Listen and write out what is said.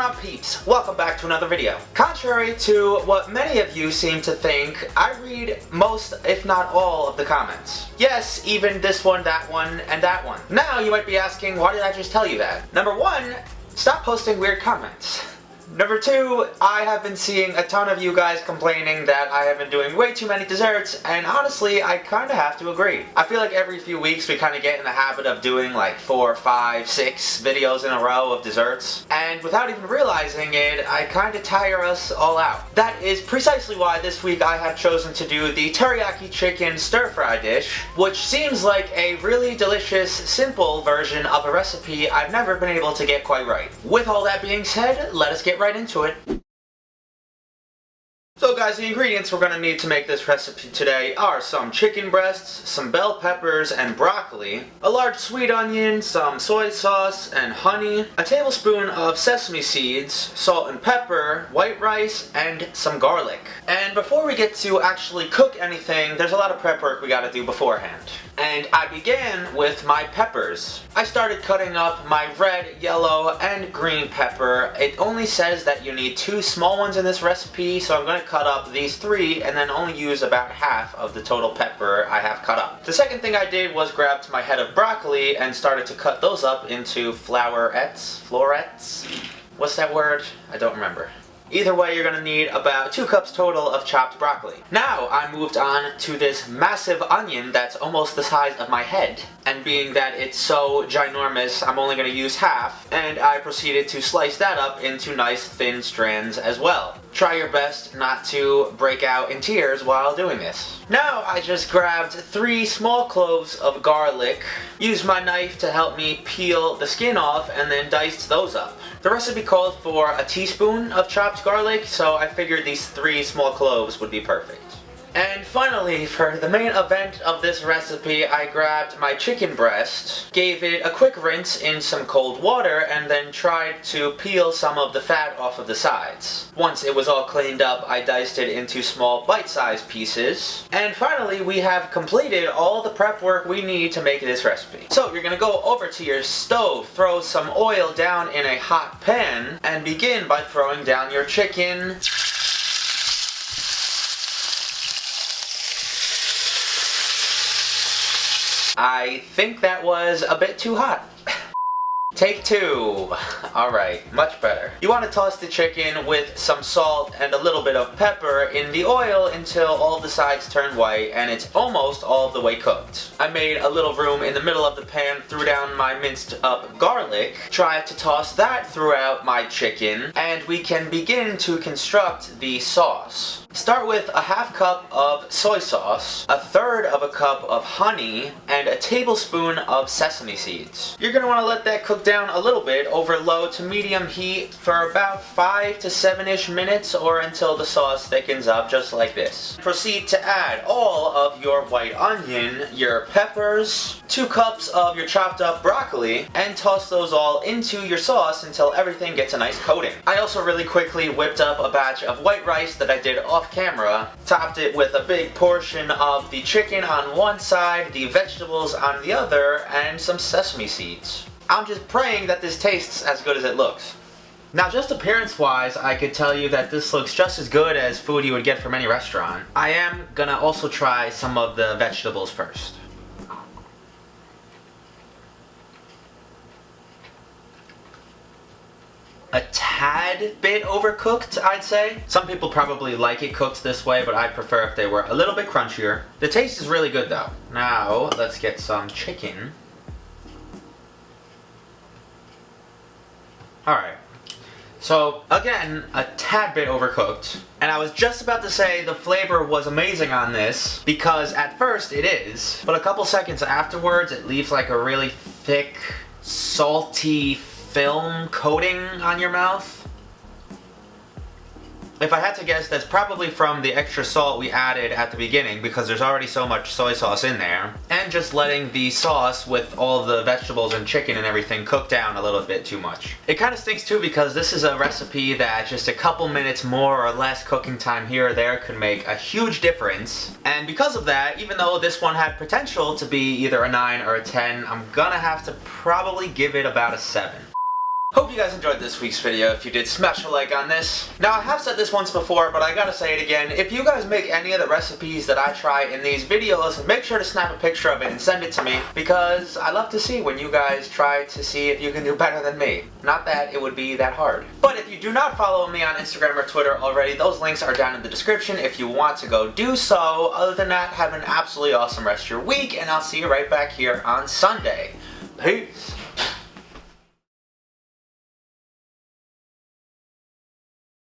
going on, peeps? Welcome back to another video. Contrary to what many of you seem to think, I read most, if not all, of the comments. Yes, even this one, that one, and that one. Now you might be asking, why did I just tell you that? Number one, stop posting weird comments. Number two, I have been seeing a ton of you guys complaining that I have been doing way too many desserts, and honestly, I kinda have to agree. I feel like every few weeks we kinda get in the habit of doing like 4, 5, 6 videos in a row of desserts, and without even realizing it, I kinda tire us all out. That is precisely why this week I have chosen to do the teriyaki chicken stir-fry dish, which seems like a really delicious, simple version of a recipe I've never been able to get quite right. With all that being said, let us get right into it. So guys, the ingredients we're going to need to make this recipe today are some chicken breasts, some bell peppers and broccoli, a large sweet onion, some soy sauce and honey, a tablespoon of sesame seeds, salt and pepper, white rice, and some garlic. And before we get to actually cook anything, there's a lot of prep work we got to do beforehand. And I began with my peppers. I started cutting up my red, yellow, and green pepper. It only says that you need 2 small ones in this recipe, so I'm going to cut up these 3 and then only use about half of the total pepper I have cut up. The second thing I did was grabbed my head of broccoli and started to cut those up into florets? What's that word? I don't remember. Either way, you're going to need about 2 cups total of chopped broccoli. Now, I moved on to this massive onion that's almost the size of my head. And being that it's so ginormous, I'm only going to use half. And I proceeded to slice that up into nice thin strands as well. Try your best not to break out in tears while doing this. Now, I just grabbed 3 small cloves of garlic, used my knife to help me peel the skin off, and then diced those up. The recipe called for a teaspoon of chopped garlic, so I figured these 3 small cloves would be perfect. And finally, for the main event of this recipe, I grabbed my chicken breast, gave it a quick rinse in some cold water, and then tried to peel some of the fat off of the sides. Once it was all cleaned up, I diced it into small bite-sized pieces. And finally, we have completed all the prep work we need to make this recipe. So you're gonna go over to your stove, throw some oil down in a hot pan, and begin by throwing down your chicken. I think that was a bit too hot. Take 2. Alright, much better. You want to toss the chicken with some salt and a little bit of pepper in the oil until all the sides turn white and it's almost all the way cooked. I made a little room in the middle of the pan, threw down my minced up garlic, tried to toss that throughout my chicken, and we can begin to construct the sauce. Start with a half cup of soy sauce, a third of a cup of honey, and a tablespoon of sesame seeds. You're going to want to let that cook down a little bit over low to medium heat for about 5 to 7-ish minutes or until the sauce thickens up just like this. Proceed to add all of your white onion, your peppers, 2 cups of your chopped up broccoli, and toss those all into your sauce until everything gets a nice coating. I also really quickly whipped up a batch of white rice that I did off camera, topped it with a big portion of the chicken on one side, the vegetables on the other, and some sesame seeds. I'm just praying that this tastes as good as it looks. Now, just appearance-wise, I could tell you that this looks just as good as food you would get from any restaurant. I am gonna also try some of the vegetables first. A tad bit overcooked, I'd say. Some people probably like it cooked this way, but I'd prefer if they were a little bit crunchier. The taste is really good though. Now, let's get some chicken. Alright. So, again, a tad bit overcooked. And I was just about to say the flavor was amazing on this, because at first it is, but a couple seconds afterwards it leaves like a really thick, salty film coating on your mouth. If I had to guess, that's probably from the extra salt we added at the beginning because there's already so much soy sauce in there. And just letting the sauce with all the vegetables and chicken and everything cook down a little bit too much. It kind of stinks too because this is a recipe that just a couple minutes more or less cooking time here or there could make a huge difference. And because of that, even though this one had potential to be either a 9 or a 10, I'm gonna have to probably give it about a 7. Hope you guys enjoyed this week's video. If you did, smash a like on this. Now, I have said this once before, but I gotta say it again. If you guys make any of the recipes that I try in these videos, make sure to snap a picture of it and send it to me, because I love to see when you guys try to see if you can do better than me. Not that it would be that hard. But if you do not follow me on Instagram or Twitter already, those links are down in the description if you want to go do so. Other than that, have an absolutely awesome rest of your week, and I'll see you right back here on Sunday. Peace!